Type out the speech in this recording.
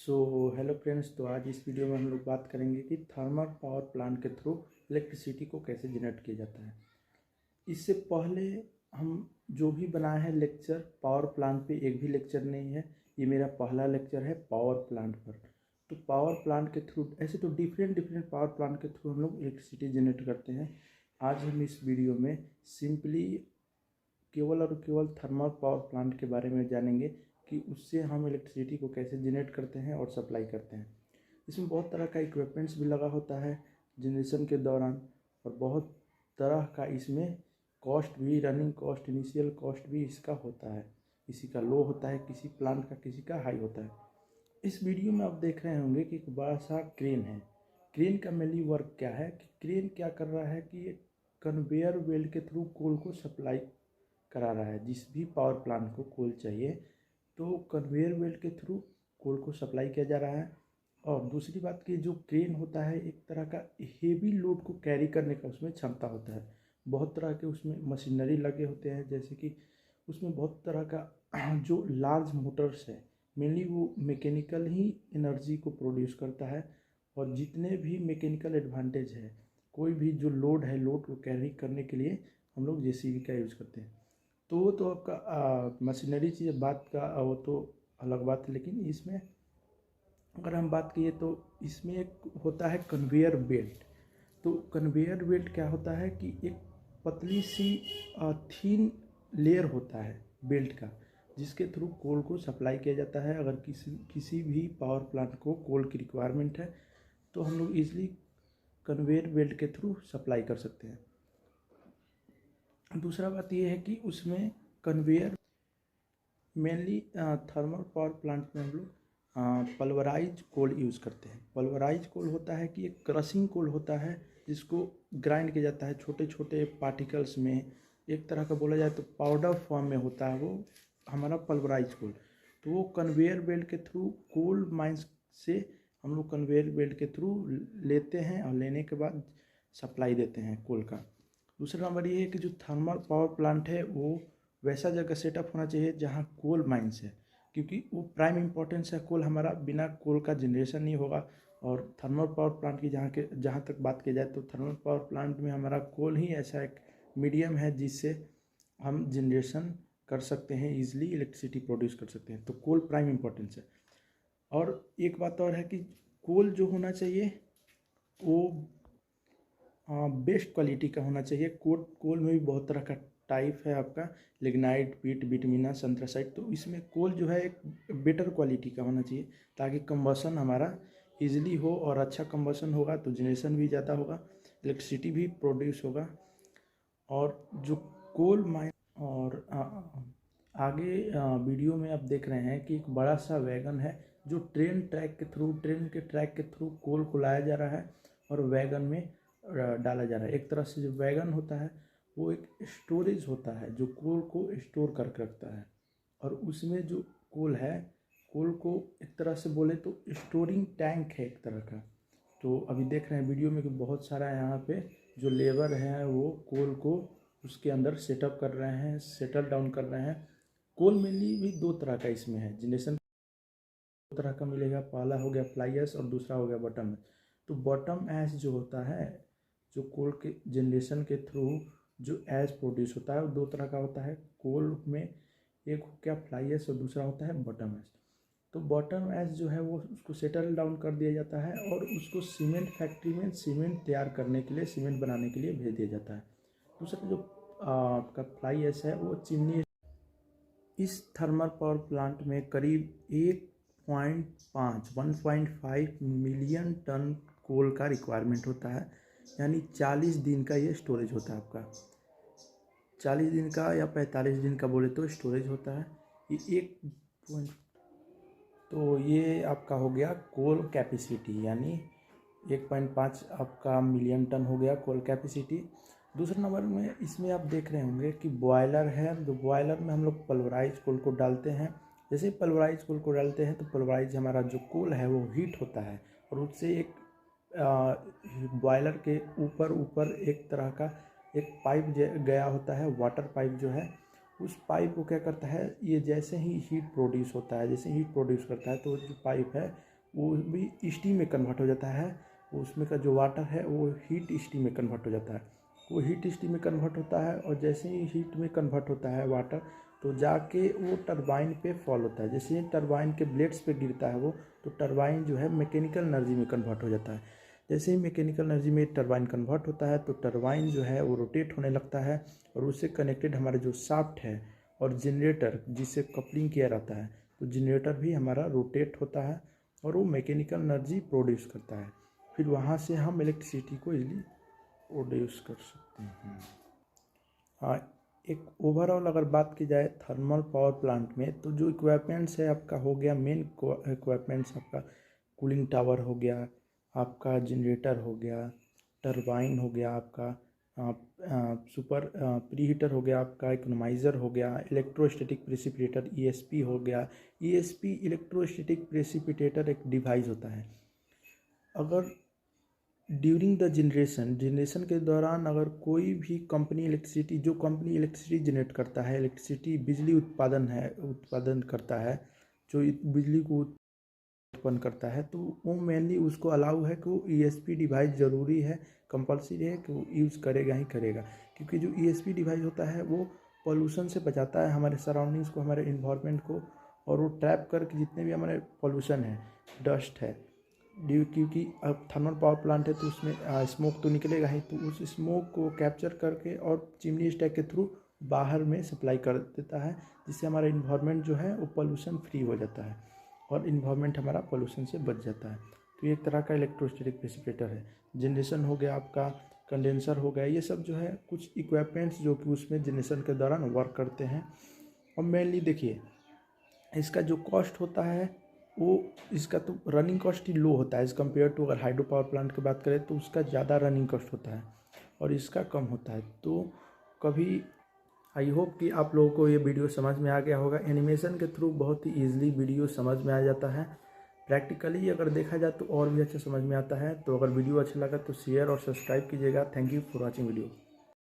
So hello friends. तो आज इस वीडियो में हम लोग बात करेंगे कि थर्मल पावर प्लांट के थ्रू इलेक्ट्रिसिटी को कैसे जनरेट किया जाता है। इससे पहले हम जो भी बनाए हैं लेक्चर पावर प्लांट पे, एक भी लेक्चर नहीं है। ये मेरा पहला लेक्चर है पावर प्लांट पर। तो पावर प्लांट के थ्रू ऐसे तो डिफरेंट डिफरेंट पावर प्लांट के थ्रू हम लोग इलेक्ट्रिसिटी जनरेट करते हैं। आज हम इस वीडियो में सिंपली केवल और केवल थर्मल पावर प्लांट के बारे में जानेंगे कि उससे हम इलेक्ट्रिसिटी को कैसे जनरेट करते हैं और सप्लाई करते हैं। इसमें बहुत तरह का इक्विपमेंट्स भी लगा होता है जनरेशन के दौरान, और बहुत तरह का इसमें कॉस्ट भी, रनिंग कॉस्ट, इनिशियल कॉस्ट भी इसका होता है। किसी का लो होता है, किसी प्लांट का किसी का हाई होता है। इस वीडियो में आप देख रहे होंगे कि एक बड़ा सा क्रेन है। क्रेन का मेनली वर्क क्या है कि क्रेन क्या कर रहा है कि एक कन्वेयर बेल्ट के थ्रू कोल को सप्लाई करा रहा है। जिस भी पावर प्लांट को कोल चाहिए तो कन्वेयर बेल्ट के थ्रू कोल को सप्लाई किया जा रहा है। और दूसरी बात कि जो क्रेन होता है एक तरह का हेवी लोड को कैरी करने का उसमें क्षमता होता है। बहुत तरह के उसमें मशीनरी लगे होते हैं, जैसे कि उसमें बहुत तरह का जो लार्ज मोटर्स है, मेनली वो मैकेनिकल ही एनर्जी को प्रोड्यूस करता है। और जितने भी मैकेनिकल एडवांटेज है, कोई भी जो लोड है, लोड को कैरी करने के लिए हम लोग जेसीबी का यूज़ करते हैं। तो वो तो आपका मशीनरी चीज़ बात का वो तो अलग बात है। लेकिन इसमें अगर हम बात किए तो इसमें एक होता है कन्वेयर बेल्ट। तो कन्वेयर बेल्ट क्या होता है कि एक पतली सी थीन लेयर होता है बेल्ट का, जिसके थ्रू कोल को सप्लाई किया जाता है। अगर किसी भी पावर प्लांट को कोल की रिक्वायरमेंट है तो हम लोग ईजिली कन्वेयर बेल्ट के थ्रू सप्लाई कर सकते हैं। दूसरा बात यह है कि उसमें conveyor mainly thermal power plant में हम लोग पल्वराइज कोल यूज़ करते हैं। पल्वराइज कोल होता है कि एक क्रशिंग कोल होता है जिसको ग्राइंड किया जाता है छोटे छोटे पार्टिकल्स में। एक तरह का बोला जाए तो पाउडर फॉर्म में होता है वो हमारा पल्वराइज कोल। तो वो कन्वेयर बेल्ट के थ्रू कोल माइंस से हम लोग कन्वेयर बेल्ट के थ्रू लेते हैं, और लेने के बाद सप्लाई देते हैं कोल का। दूसरा नंबर ये है कि जो थर्मल पावर प्लांट है वो वैसा जगह सेटअप होना चाहिए जहाँ कोल माइंस है, क्योंकि वो प्राइम इम्पोर्टेंस है। कोल हमारा, बिना कोल का जनरेशन नहीं होगा। और थर्मल पावर प्लांट की जहाँ तक बात की जाए तो थर्मल पावर प्लांट में हमारा कोल ही ऐसा एक मीडियम है जिससे हम जनरेशन कर सकते हैं, ईजिली इलेक्ट्रिसिटी प्रोड्यूस कर सकते हैं। तो कोल प्राइम इम्पोर्टेंस है। और एक बात और है कि कोल जो होना चाहिए वो बेस्ट क्वालिटी का होना चाहिए। कोल में भी बहुत तरह का टाइप है आपका, लिग्नाइट, पीट, बिटुमिनस, एंथ्रासाइट। तो इसमें कोल जो है एक बेटर क्वालिटी का होना चाहिए ताकि कंबसन हमारा इजीली हो, और अच्छा कंबसन होगा तो जनरेशन भी ज़्यादा होगा, इलेक्ट्रिसिटी भी प्रोड्यूस होगा। और जो कोल माइन और आगे वीडियो में आप देख रहे हैं कि एक बड़ा सा वैगन है जो ट्रेन के ट्रैक के थ्रू कोल को लाया जा रहा है और वैगन में डाला जा रहा है। एक तरह से जो वैगन होता है वो एक स्टोरेज होता है जो कोल को स्टोर करके रखता है। और उसमें जो कोल है, कोल को एक तरह से बोले तो स्टोरिंग टैंक है एक तरह का। तो अभी देख रहे हैं वीडियो में कि बहुत सारा यहाँ पे जो लेबर हैं वो कोल को उसके अंदर सेटअप कर रहे हैं, सेटल डाउन कर रहे हैं। कोल मेनली भी दो तरह का इसमें है, जनरेशन दो तरह का मिलेगा। पहला हो गया फ्लाई ऐश और दूसरा हो गया बॉटम ऐश। तो बॉटम ऐश जो होता है, जो कोल के जनरेशन के थ्रू जो ऐश प्रोड्यूस होता है वो दो तरह का होता है कोल में। एक हो गया फ्लाई ऐश और दूसरा होता है बॉटम ऐश। तो बॉटम ऐश जो है वो उसको सेटल डाउन कर दिया जाता है और उसको सीमेंट फैक्ट्री में सीमेंट तैयार करने के लिए, सीमेंट बनाने के लिए भेज दिया जाता है। दूसरा जो आपका फ्लाई ऐश है वो चिमनी। इस थर्मल पावर प्लांट में करीब 1.5 मिलियन टन कोल का रिक्वायरमेंट होता है, यानी 40 दिन का ये स्टोरेज होता है आपका। 40 दिन का या 45 दिन का बोले तो स्टोरेज होता है ये एक पॉइंट। तो ये आपका हो गया कोल कैपेसिटी, यानी 1.5 आपका मिलियन टन हो गया कोल कैपेसिटी। दूसरे नंबर में इसमें आप देख रहे होंगे कि बॉयलर है। तो बॉयलर में हम लोग पल्वराइज कोल को डालते हैं। जैसे ही पल्वराइज कोल को डालते हैं तो पल्वराइज हमारा जो कोल है वो हीट होता है, और उससे एक बॉयलर के ऊपर एक तरह का एक पाइप गया होता है, वाटर पाइप जो है। उस पाइप को क्या करता है, ये जैसे ही हीट प्रोड्यूस होता है, जैसे हीट प्रोड्यूस करता है तो जो पाइप है वो भी स्टीम में कन्वर्ट हो जाता है। उसमें का जो वाटर है वो हीट स्टीम में कन्वर्ट हो जाता है। वो हीट स्टीम में कन्वर्ट होता है और जैसे ही हीट में कन्वर्ट होता है वाटर, तो जाके वो टरबाइन पे फॉल होता है। जैसे ही टरबाइन के ब्लेड्स पे गिरता है वो, तो टरबाइन जो है मैकेनिकल एनर्जी में कन्वर्ट हो जाता है। जैसे ही मैकेनिकल एनर्जी में टरबाइन कन्वर्ट होता है तो टरबाइन जो है वो रोटेट होने लगता है, और उससे कनेक्टेड हमारा जो शाफ्ट है और जनरेटर जिससे कपलिंग किया रहता है, तो जनरेटर भी हमारा रोटेट होता है और वो मैकेनिकल एनर्जी प्रोड्यूस करता है। फिर वहाँ से हम इलेक्ट्रिसिटी को इजीली प्रोड्यूस कर सकते हैं। हाँ, एक ओवरऑल अगर बात की जाए थर्मल पावर प्लांट में, तो जो इक्विपमेंट्स है आपका हो गया, मेन इक्विपमेंट्स आपका कूलिंग टावर हो गया, आपका जनरेटर हो गया, टरबाइन हो गया आपका, सुपर प्रीहीटर हो गया आपका, इकोनोमाइज़र हो गया, इलेक्ट्रोस्टैटिक प्रेसिपिटेटर ईएसपी हो गया। ईएसपी इलेक्ट्रोस्टैटिक प्रेसिपिटेटर एक डिवाइस होता है। अगर ड्यूरिंग द जनरेशन के दौरान अगर कोई भी कंपनी जो कंपनी इलेक्ट्रिसिटी जनरेट करता है, इलेक्ट्रिसिटी बिजली उत्पादन करता है, जो बिजली को उत्पन्न करता है, तो वो मेनली उसको अलाउ है कि वो ईएसपी डिवाइस ज़रूरी है, कंपलसरी है कि वो यूज़ करेगा ही करेगा। क्योंकि जो ईएसपी डिवाइस होता है वो पॉल्यूशन से बचाता है हमारे सराउंडिंग्स को, हमारे इन्वायरमेंट को, और वो ट्रैप करके जितने भी हमारे पॉल्यूशन है, डस्ट है, क्योंकि अब थर्मल पावर प्लांट है तो उसमें स्मोक तो निकलेगा ही, तो उस स्मोक को कैप्चर करके और चिमनी स्टैक के थ्रू बाहर में सप्लाई कर देता है, जिससे हमारा इन्वायरमेंट जो है वो पॉल्यूशन फ्री हो जाता है और इन्वायरमेंट हमारा पॉल्यूशन से बच जाता है। तो ये एक तरह का इलेक्ट्रोस्टैटिक प्रेसिपिटेटर है। जनरेशन हो गया आपका, कंडेंसर हो गया, ये सब जो है कुछ इक्विपमेंट्स जो कि उसमें जनरेशन के दौरान वर्क करते हैं। और मेनली देखिए इसका जो कॉस्ट होता है वो, इसका तो रनिंग कॉस्ट ही लो होता है एज़ कम्पेयर टू, अगर हाइड्रो पावर प्लांट की बात करें तो उसका ज़्यादा रनिंग कॉस्ट होता है और इसका कम होता है। तो कभी आई होप कि आप लोगों को ये वीडियो समझ में आ गया होगा। एनिमेशन के थ्रू बहुत ही ईजिली वीडियो समझ में आ जाता है। प्रैक्टिकली अगर देखा जाए तो और भी अच्छा समझ में आता है। तो अगर वीडियो अच्छा लगा तो शेयर और सब्सक्राइब कीजिएगा। Thank you for watching video.